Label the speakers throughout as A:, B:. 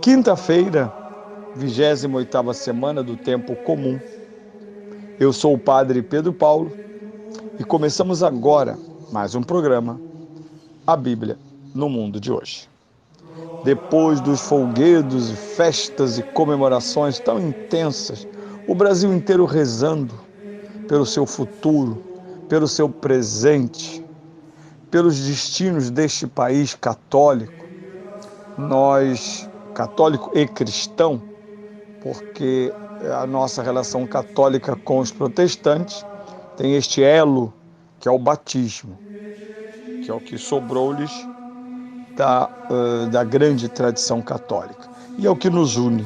A: Quinta-feira, 28ª semana do Tempo Comum. Eu sou o Padre Pedro Paulo e começamos agora mais um programa, A Bíblia no Mundo de Hoje. Depois dos folguedos, festas e comemorações tão intensas, o Brasil inteiro rezando pelo seu futuro, pelo seu presente, pelos destinos deste país católico, nós, católico e cristão, porque a nossa relação católica com os protestantes tem este elo que é o batismo, que é o que sobrou-lhes da grande tradição católica. E é o que nos une.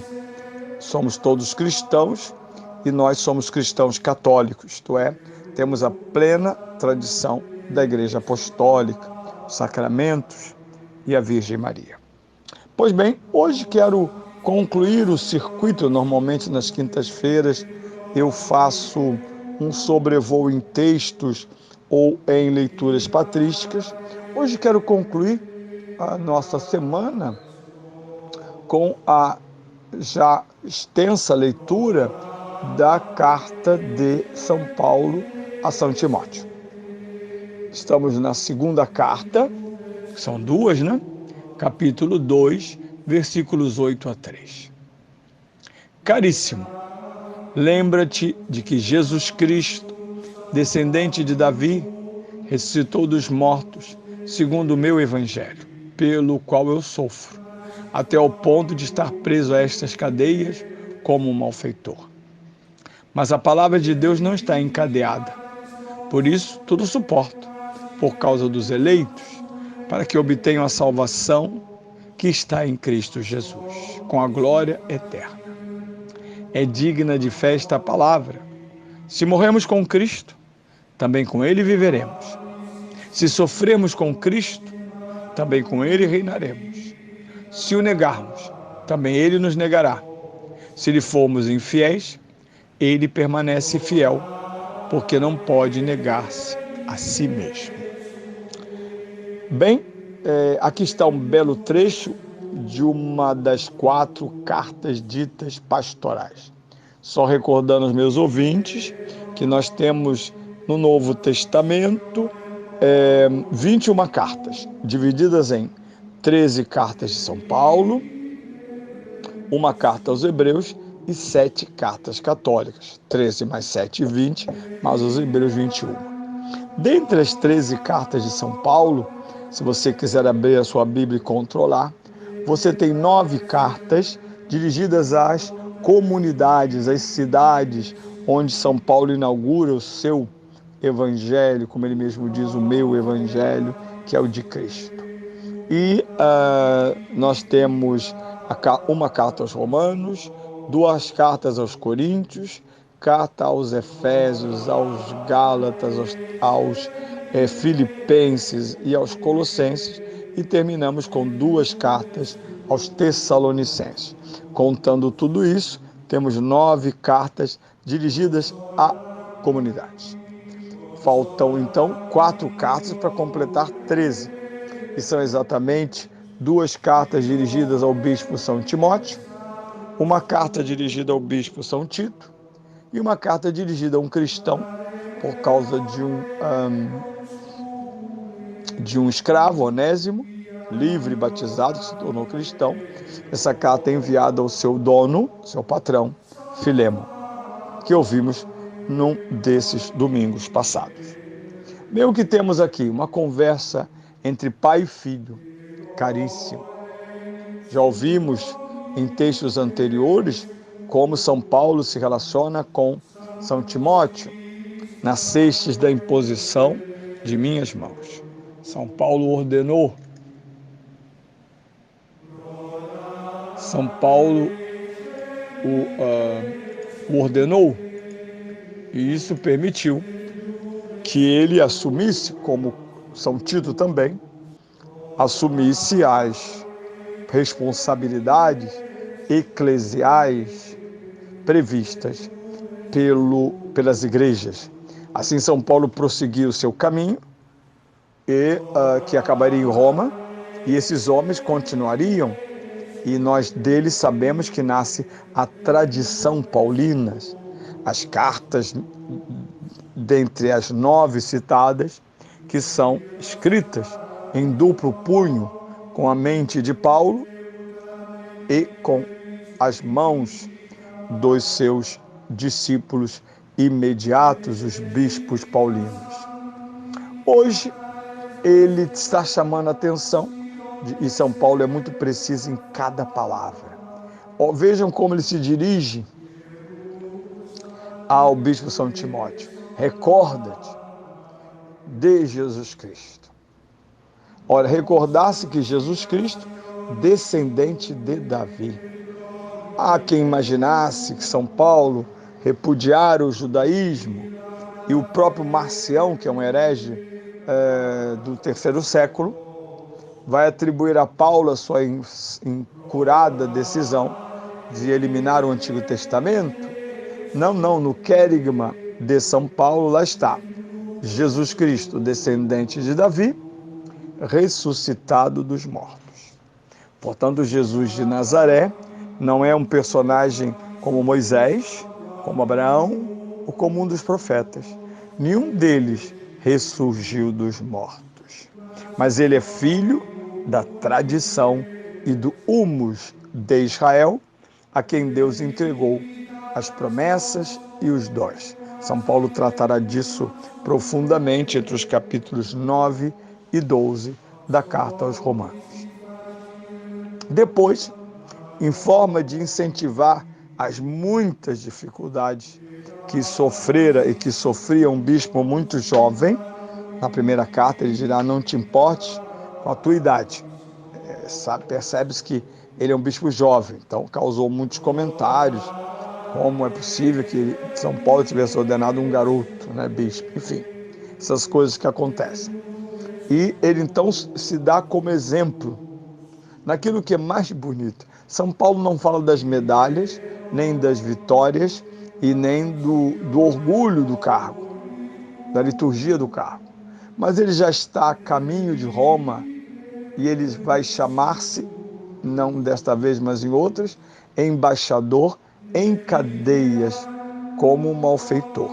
A: Somos todos cristãos e nós somos cristãos católicos, isto é, temos a plena tradição da Igreja Apostólica, os sacramentos e a Virgem Maria. Pois bem, hoje quero concluir o circuito. Normalmente nas quintas-feiras eu faço um sobrevoo em textos ou em leituras patrísticas. Hoje quero concluir a nossa semana com a já extensa leitura da carta de São Paulo a São Timóteo. Estamos na segunda carta, são duas, né? Capítulo 2, versículos 8 a 3. Caríssimo, lembra-te de que Jesus Cristo, descendente de Davi, ressuscitou dos mortos, segundo o meu evangelho, pelo qual eu sofro, até ao ponto de estar preso a estas cadeias como um malfeitor. Mas a palavra de Deus não está encadeada. Por isso, tudo suporto, por causa dos eleitos, para que obtenham a salvação que está em Cristo Jesus, com a glória eterna. É digna de fé esta palavra. Se morremos com Cristo, também com Ele viveremos. Se sofremos com Cristo, também com Ele reinaremos. Se o negarmos, também Ele nos negará. Se lhe formos infiéis, Ele permanece fiel, porque não pode negar-se a si mesmo. Bem, aqui está um belo trecho de uma das 4 cartas ditas pastorais. Só recordando aos meus ouvintes que nós temos no Novo Testamento 21 cartas, divididas em 13 cartas de São Paulo, uma carta aos Hebreus e 7 cartas católicas. 13 mais 7, 20, mais os Hebreus 21. Dentre as 13 cartas de São Paulo, se você quiser abrir a sua Bíblia e controlar, você tem 9 cartas dirigidas às comunidades, às cidades onde São Paulo inaugura o seu evangelho, como ele mesmo diz, o meu evangelho, que é o de Cristo. E nós temos uma carta aos Romanos, 2 cartas aos Coríntios, carta aos Efésios, aos Gálatas, aos Filipenses e aos Colossenses, e terminamos com 2 cartas aos Tessalonicenses. Contando tudo isso, temos 9 cartas dirigidas a comunidades. Faltam, então, 4 cartas para completar 13. E são exatamente 2 cartas dirigidas ao bispo São Timóteo, uma carta dirigida ao bispo São Tito e uma carta dirigida a um cristão por causa de um escravo, Onésimo, livre, batizado, que se tornou cristão. Essa carta é enviada ao seu dono, seu patrão, Filemon, que ouvimos num desses domingos passados. Bem, o que temos aqui? Uma conversa entre pai e filho, caríssimo. Já ouvimos em textos anteriores como São Paulo se relaciona com São Timóteo, nascestes da imposição de minhas mãos. São Paulo ordenou. São Paulo o ordenou, e isso permitiu que ele assumisse, como São Tito também, assumisse as responsabilidades eclesiais previstas pelas igrejas. Assim, São Paulo prosseguiu o seu caminho, que acabaria em Roma, e esses homens continuariam e nós dele sabemos que nasce a tradição paulina, as cartas dentre as 9 citadas, que são escritas em duplo punho, com a mente de Paulo e com as mãos dos seus discípulos imediatos, os bispos paulinos. Hoje, ele está chamando a atenção, e São Paulo é muito preciso em cada palavra. Vejam como ele se dirige ao bispo São Timóteo. Recorda-te de Jesus Cristo. Ora, recordar-se que Jesus Cristo, descendente de Davi. Há quem imaginasse que São Paulo repudiara o judaísmo e o próprio Marcião, que é um herege do terceiro século, vai atribuir a Paulo a sua incurada decisão de eliminar o Antigo Testamento. Não, no querigma de São Paulo, lá está Jesus Cristo, descendente de Davi, ressuscitado dos mortos. Portanto, Jesus de Nazaré não é um personagem como Moisés, como Abraão ou como um dos profetas. Nenhum deles ressurgiu dos mortos. Mas ele é filho da tradição e do humus de Israel, a quem Deus entregou as promessas e os dons. São Paulo tratará disso profundamente entre os capítulos 9 e 12 da Carta aos Romanos. Depois, em forma de incentivar as muitas dificuldades que sofrera e que sofria um bispo muito jovem, na primeira carta ele dirá: não te importes com a tua idade. Percebe-se que ele é um bispo jovem, então causou muitos comentários, como é possível que São Paulo tivesse ordenado um garoto, bispo, enfim, essas coisas que acontecem. E ele então se dá como exemplo naquilo que é mais bonito. São Paulo não fala das medalhas, nem das vitórias e nem do orgulho do cargo, da liturgia do cargo. Mas ele já está a caminho de Roma e ele vai chamar-se, não desta vez, mas em outras, embaixador em cadeias como um malfeitor.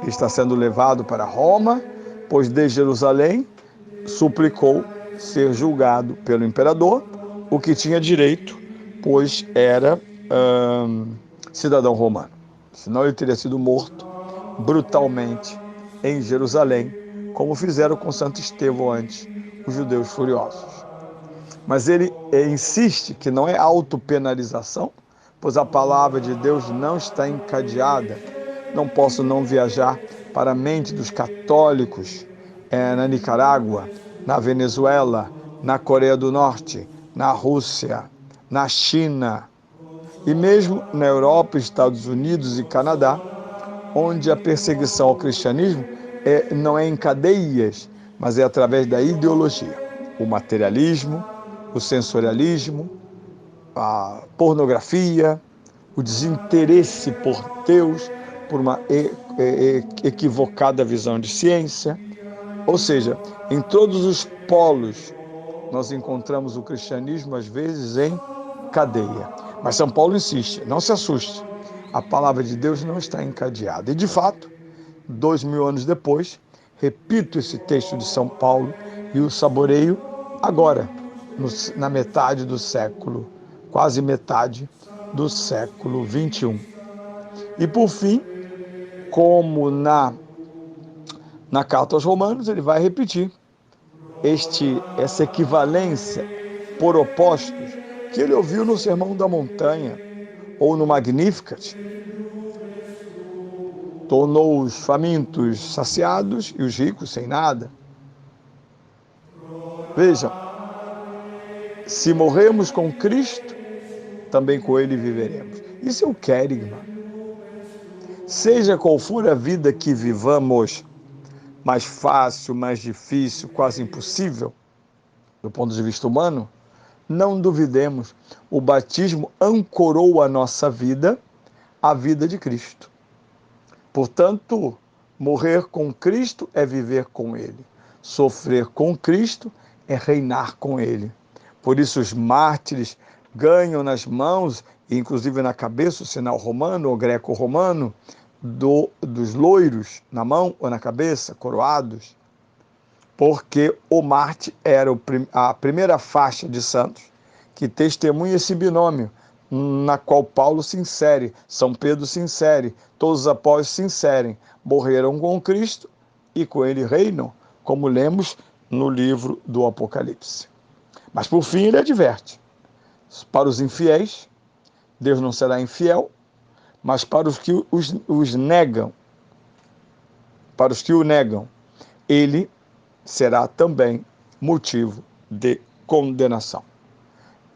A: Ele está sendo levado para Roma, pois de Jerusalém suplicou ser julgado pelo imperador, o que tinha direito, pois era cidadão romano. Senão ele teria sido morto brutalmente em Jerusalém, como fizeram com Santo Estevão antes, os judeus furiosos. Mas ele insiste que não é autopenalização, pois a palavra de Deus não está encadeada. Não posso não viajar para a mente dos católicos na Nicarágua, na Venezuela, na Coreia do Norte, na Rússia, na China e mesmo na Europa, Estados Unidos e Canadá, onde a perseguição ao cristianismo não é em cadeias, mas é através da ideologia. O materialismo, o sensorialismo, a pornografia, o desinteresse por Deus, por uma equivocada visão de ciência. Ou seja, em todos os polos nós encontramos o cristianismo, às vezes, em cadeia. Mas São Paulo insiste, não se assuste, a palavra de Deus não está encadeada. E, de fato, 2000 anos depois, repito esse texto de São Paulo e o saboreio agora, na metade do século, quase metade do século 21. E, por fim, como na Carta aos Romanos, ele vai repetir essa equivalência por opostos que ele ouviu no Sermão da Montanha ou no Magnificat. Tornou os famintos saciados e os ricos sem nada. Vejam, se morremos com Cristo, também com Ele viveremos. Isso é o querigma. Seja qual for a vida que vivamos, mais fácil, mais difícil, quase impossível, do ponto de vista humano, não duvidemos, o batismo ancorou a nossa vida à vida de Cristo. Portanto, morrer com Cristo é viver com Ele. Sofrer com Cristo é reinar com Ele. Por isso os mártires ganham nas mãos, e inclusive na cabeça, o sinal romano ou greco-romano, dos loiros na mão ou na cabeça, coroados, porque o Marte era a primeira faixa de santos que testemunha esse binômio, na qual Paulo se insere, São Pedro se insere, todos os apóstolos se inserem, morreram com Cristo e com ele reinam, como lemos no livro do Apocalipse. Mas por fim ele adverte, para os infiéis, Deus não será infiel, mas para os que os negam, para os que o negam, ele será também motivo de condenação.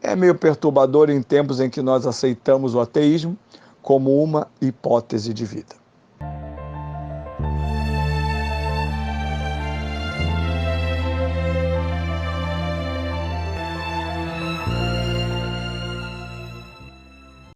A: É meio perturbador em tempos em que nós aceitamos o ateísmo como uma hipótese de vida.